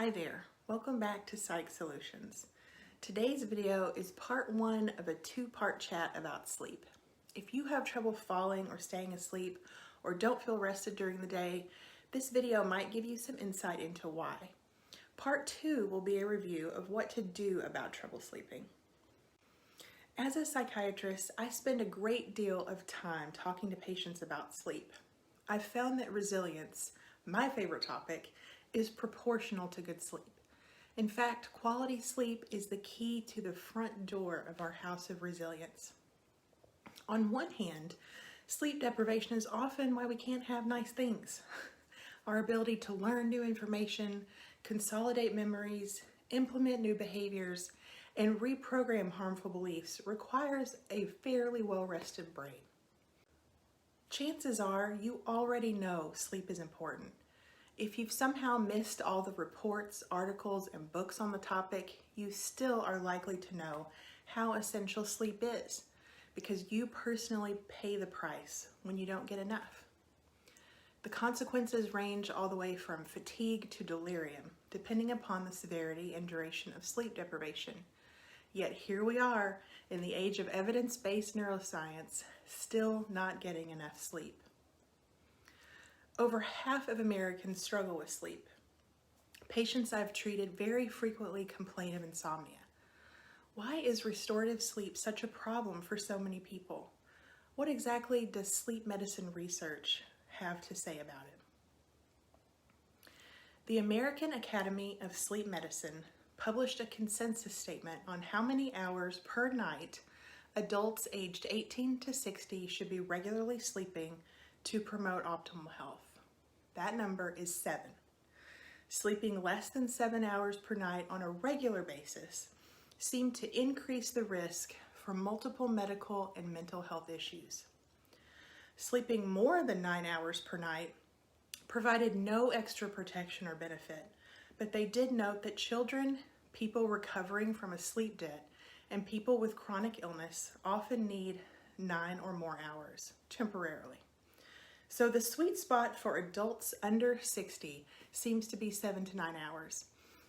Hi there, welcome back to Psych Solutions. Today's video is part one of a two-part chat about sleep. If you have trouble falling or staying asleep or don't feel rested during the day, this video might give you some insight into why. Part two will be a review of what to do about trouble sleeping. As a psychiatrist, I spend a great deal of time talking to patients about sleep. I've found that resilience, my favorite topic, is proportional to good sleep. In fact, quality sleep is the key to the front door of our house of resilience. On one hand, sleep deprivation is often why we can't have nice things. Our ability to learn new information, consolidate memories, implement new behaviors, and reprogram harmful beliefs requires a fairly well-rested brain. Chances are you already know sleep is important. If you've somehow missed all the reports, articles, and books on the topic, you still are likely to know how essential sleep is because you personally pay the price when you don't get enough. The consequences range all the way from fatigue to delirium, depending upon the severity and duration of sleep deprivation. Yet here we are in the age of evidence-based neuroscience, still not getting enough sleep. Over half of Americans struggle with sleep. Patients I've treated very frequently complain of insomnia. Why is restorative sleep such a problem for so many people? What exactly does sleep medicine research have to say about it? The American Academy of Sleep Medicine published a consensus statement on how many hours per night adults aged 18 to 60 should be regularly sleeping to promote optimal health. That number is 7. Sleeping less than 7 hours per night on a regular basis seemed to increase the risk for multiple medical and mental health issues. Sleeping more than 9 hours per night provided no extra protection or benefit, but they did note that children, people recovering from a sleep debt, and people with chronic illness often need 9 or more hours temporarily. So the sweet spot for adults under 60 seems to be 7 to 9 hours.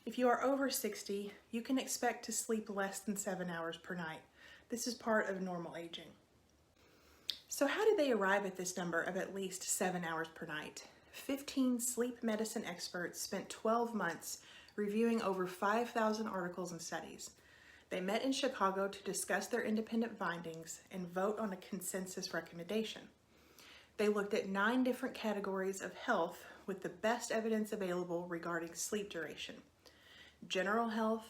If you are over 60, you can expect to sleep less than 7 hours per night. This is part of normal aging. So how did they arrive at this number of at least 7 hours per night? 15 sleep medicine experts spent 12 months reviewing over 5,000 articles and studies. They met in Chicago to discuss their independent findings and vote on a consensus recommendation. They looked at 9 different categories of health with the best evidence available regarding sleep duration: general health,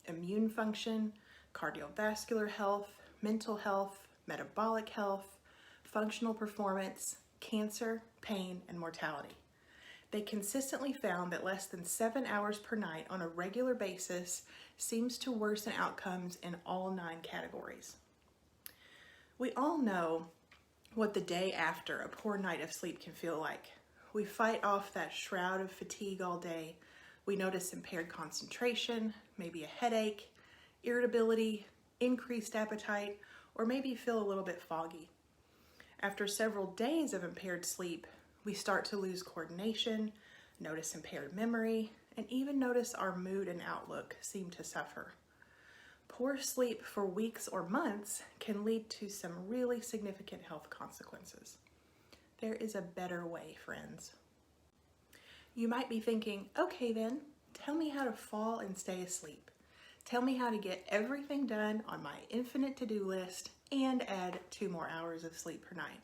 immune function, cardiovascular health, mental health, metabolic health, functional performance, cancer, pain, and mortality. They consistently found that less than 7 hours per night on a regular basis seems to worsen outcomes in all 9 categories. We all know what the day after a poor night of sleep can feel like. We fight off that shroud of fatigue all day. We notice impaired concentration, maybe a headache, irritability, increased appetite, or maybe feel a little bit foggy. After several days of impaired sleep, we start to lose coordination, notice impaired memory, and even notice our mood and outlook seem to suffer. Poor sleep for weeks or months can lead to some really significant health consequences. There is a better way, friends. You might be thinking, okay then, tell me how to fall and stay asleep. Tell me how to get everything done on my infinite to-do list and add 2 more hours of sleep per night.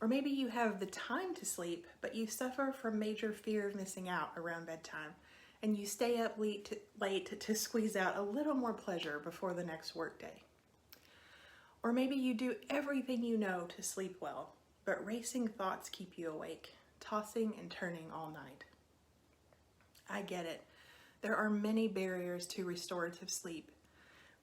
Or maybe you have the time to sleep, but you suffer from major fear of missing out around bedtime, and you stay up late to squeeze out a little more pleasure before the next workday. Or maybe you do everything you know to sleep well, but racing thoughts keep you awake, tossing and turning all night. I get it. There are many barriers to restorative sleep.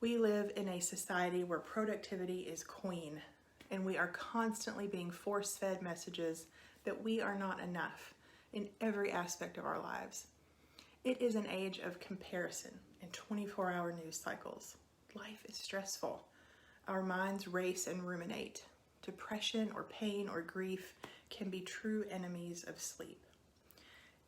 We live in a society where productivity is queen, and we are constantly being force-fed messages that we are not enough in every aspect of our lives. It is an age of comparison and 24-hour news cycles. Life is stressful. Our minds race and ruminate. Depression or pain or grief can be true enemies of sleep.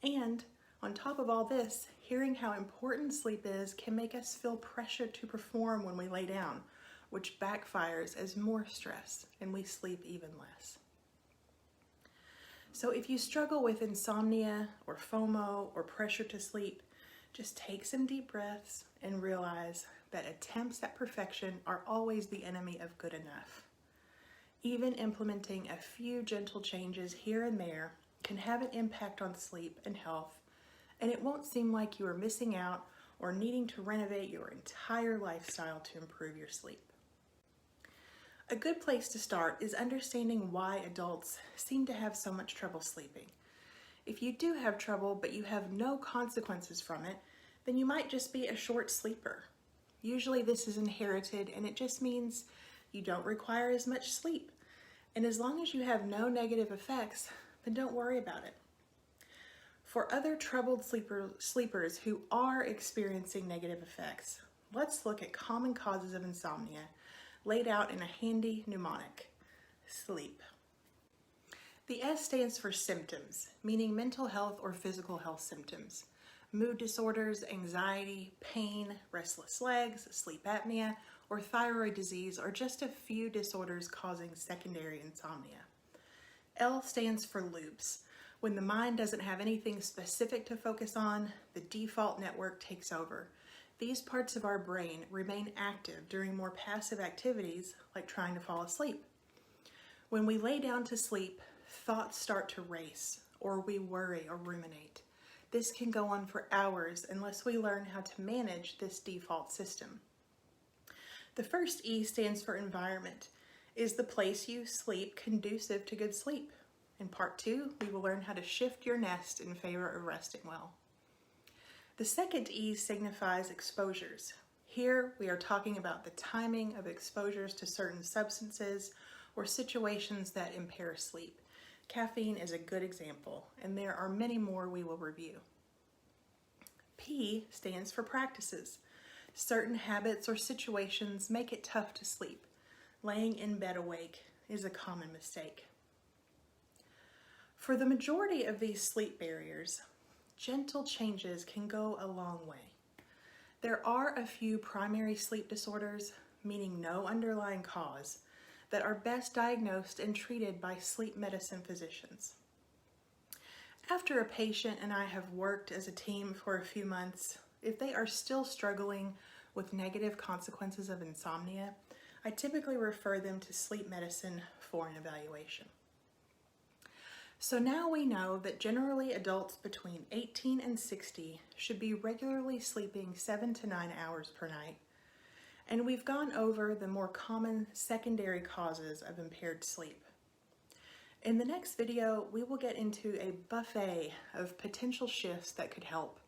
And On top of all this, hearing how important sleep is can make us feel pressure to perform when we lay down, which backfires as more stress and we sleep even less. So if you struggle with insomnia or FOMO or pressure to sleep, just take some deep breaths and realize that attempts at perfection are always the enemy of good enough. Even implementing a few gentle changes here and there can have an impact on sleep and health, and it won't seem like you are missing out or needing to renovate your entire lifestyle to improve your sleep. A good place to start is understanding why adults seem to have so much trouble sleeping. If you do have trouble but you have no consequences from it, then you might just be a short sleeper. Usually this is inherited and it just means you don't require as much sleep. And as long as you have no negative effects, then don't worry about it. For other troubled sleepers who are experiencing negative effects, let's look at common causes of insomnia laid out in a handy mnemonic: sleep. The S stands for symptoms, meaning mental health or physical health symptoms. Mood disorders, anxiety, pain, restless legs, sleep apnea, or thyroid disease are just a few disorders causing secondary insomnia. L stands for loops. When the mind doesn't have anything specific to focus on, the default network takes over. These parts of our brain remain active during more passive activities like trying to fall asleep. When we lay down to sleep, thoughts start to race, or we worry or ruminate. This can go on for hours unless we learn how to manage this default system. The first E stands for environment. Is the place you sleep conducive to good sleep? In part 2, we will learn how to shift your nest in favor of resting well. The second E signifies exposures. Here we are talking about the timing of exposures to certain substances or situations that impair sleep. Caffeine is a good example, and there are many more we will review. P stands for practices. Certain habits or situations make it tough to sleep. Laying in bed awake is a common mistake. For the majority of these sleep barriers, gentle changes can go a long way. There are a few primary sleep disorders, meaning no underlying cause, that are best diagnosed and treated by sleep medicine physicians. After a patient and I have worked as a team for a few months, if they are still struggling with negative consequences of insomnia, I typically refer them to sleep medicine for an evaluation. So now we know that generally adults between 18 and 60 should be regularly sleeping 7 to 9 hours per night. And we've gone over the more common secondary causes of impaired sleep. In the next video, we will get into a buffet of potential shifts that could help.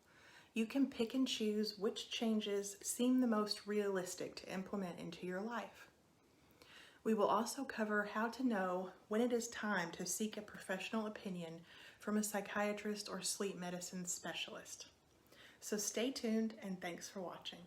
You can pick and choose which changes seem the most realistic to implement into your life. We will also cover how to know when it is time to seek a professional opinion from a psychiatrist or sleep medicine specialist. So stay tuned and thanks for watching.